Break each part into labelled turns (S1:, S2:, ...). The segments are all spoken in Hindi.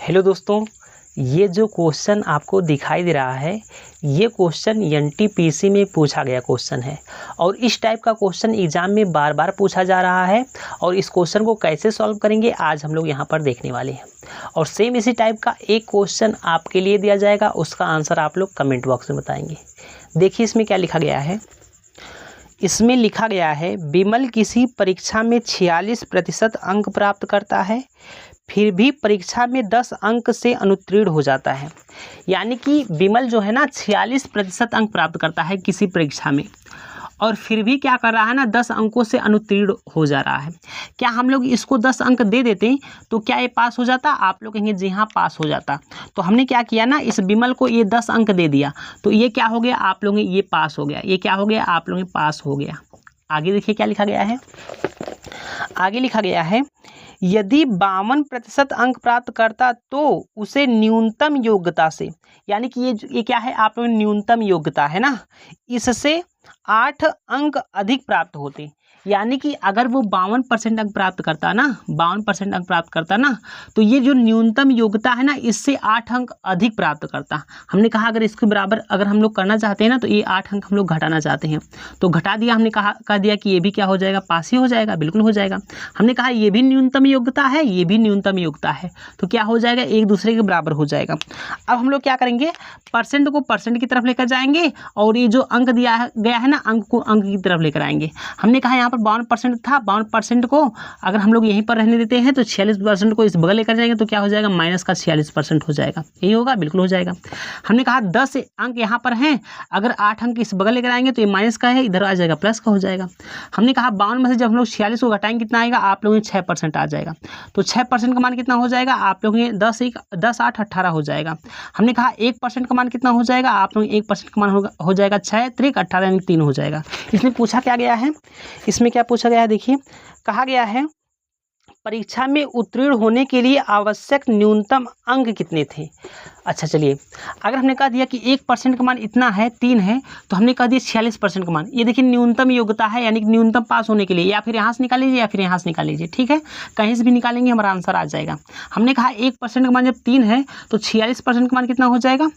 S1: हेलो दोस्तों, ये जो क्वेश्चन आपको दिखाई दे रहा है ये क्वेश्चन एनटीपीसी में पूछा गया क्वेश्चन है और इस टाइप का क्वेश्चन एग्जाम में बार बार पूछा जा रहा है। और इस क्वेश्चन को कैसे सॉल्व करेंगे आज हम लोग यहाँ पर देखने वाले हैं। और सेम इसी टाइप का एक क्वेश्चन आपके लिए दिया जाएगा, उसका आंसर आप लोग कमेंट बॉक्स में बताएंगे। देखिए इसमें क्या लिखा गया है। इसमें लिखा गया है विमल किसी परीक्षा में 46% अंक प्राप्त करता है, फिर भी परीक्षा में 10 अंक से अनुत्तीर्ण हो जाता है। यानी कि विमल जो है ना 46% अंक प्राप्त करता है किसी परीक्षा में और फिर भी क्या कर रहा है ना 10 अंकों से अनुत्तीर्ण हो जा रहा है। क्या हम लोग इसको 10 अंक दे देते तो क्या ये पास हो जाता? आप लोग कहेंगे जी हाँ पास हो जाता। तो हमने क्या किया ना, इस विमल को ये 10 अंक दे दिया तो ये क्या हो गया, आप लोग ये पास हो गया। ये क्या हो गया, आप लोग पास हो गया। आगे देखिए क्या लिखा गया है। आगे लिखा गया है यदि 52% अंक प्राप्त करता तो उसे न्यूनतम योग्यता से, यानी कि ये क्या है, आप लोग न्यूनतम योग्यता है ना, इससे 8 अंक अधिक प्राप्त होते। यानी कि अगर वो 52% अंक प्राप्त करता ना, 52% अंक प्राप्त करता ना, तो ये जो न्यूनतम योग्यता है ना इससे 8 अंक अधिक प्राप्त करता। हमने कहा अगर इसके बराबर अगर हम लोग करना चाहते हैं ना तो ये 8 अंक हम लोग घटाना चाहते हैं तो घटा दिया। हमने कह दिया कि ये भी क्या हो जाएगा, पास ही हो जाएगा, बिल्कुल हो जाएगा। हमने कहा ये भी न्यूनतम योग्यता है, ये भी न्यूनतम योग्यता है, तो क्या हो जाएगा, एक दूसरे के बराबर हो जाएगा। अब हम लोग क्या करेंगे, परसेंट को परसेंट की तरफ लेकर जाएंगे और ये जो अंक दिया गया है ना अंक को अंक की तरफ लेकर आएंगे। हमने कहा यहाँ पर 52% था, 52% को अगर हम लोग यहीं पर रहने देते हैं तो 46% को इस बगल लेकर जाएंगे तो क्या हो जाएगा, माइनस का 46% हो जाएगा। यही होगा, बिल्कुल हो जाएगा। हमने कहा 10 अंक यहाँ पर हैं, अगर 8 अंक इस बगल लेकर आएंगे तो ये माइनस का है, इधर आ जाएगा प्लस का हो जाएगा। हमने कहा 52 में से जब हम लोग 46 को घटाएंगे कितना आएगा, आप लोगों 6% आ जाएगा। तो 6% का मान कितना हो जाएगा, आप लोगों 10 8 18 हो जाएगा। हमने कहा 1% का मान कितना हो जाएगा, आप लोग 1% का मान हो जाएगा 6 3 18 यानी 3 हो जाएगा। इसमें पूछा क्या गया है, इसमें क्या पूछा गया है, देखिए कहा गया है परीक्षा में उत्तीर्ण होने के लिए आवश्यक न्यूनतम अंक कितने थे। अच्छा चलिए, अगर हमने कह दिया कि 1% का मान इतना है 3 है तो हमने कह दिया 46% का मान, ये देखिए न्यूनतम योग्यता है यानी कि न्यूनतम पास होने के लिए, या फिर यहाँ से निकाल लीजिए या फिर यहाँ से निकाल लीजिए, ठीक है, कहीं से भी निकालेंगे हमारा आंसर आ जाएगा। हमने कहा 1% का मान जब 3 है तो 46% का मान कितना हो जाएगा,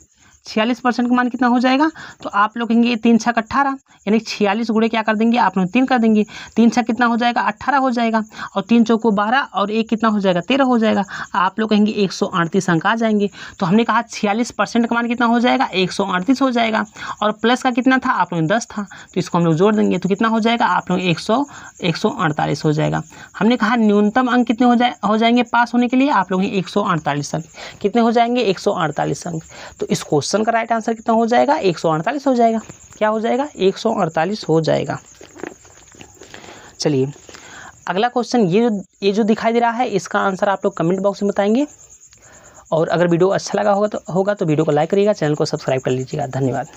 S1: 46% का मान कितना हो जाएगा, तो आप लोग कहेंगे 3 6 18 यानी 46 गुणे क्या कर देंगे, आप लोग 3 कर देंगे। 3 6 कितना हो जाएगा, 18 हो जाएगा और 3 चौको 12 और 1 कितना हो जाएगा, 13 हो जाएगा। आप लोग कहेंगे 138 अंक आ जाएंगे। तो हमने कहा 46% का मान कितना हो जाएगा, 138 हो जाएगा और प्लस का कितना था, आप लोग 10 था, तो इसको हम लोग जोड़ देंगे तो कितना हो जाएगा, आप लोग 148 हो जाएगा। हमने कहा न्यूनतम अंक कितने हो जाएंगे पास होने के लिए, आप लोग 148 अंक कितने हो जाएंगे, 148 अंक। तो इस क्वेश्चन का राइट आंसर कितना हो जाएगा, 148 हो जाएगा। क्या हो जाएगा, 148 हो जाएगा। चलिए अगला क्वेश्चन, ये जो दिखाई दे रहा है इसका आंसर आप लोग कमेंट बॉक्स में बताएंगे। और अगर वीडियो अच्छा लगा होगा तो वीडियो को लाइक करिएगा, चैनल को सब्सक्राइब कर लीजिएगा। धन्यवाद।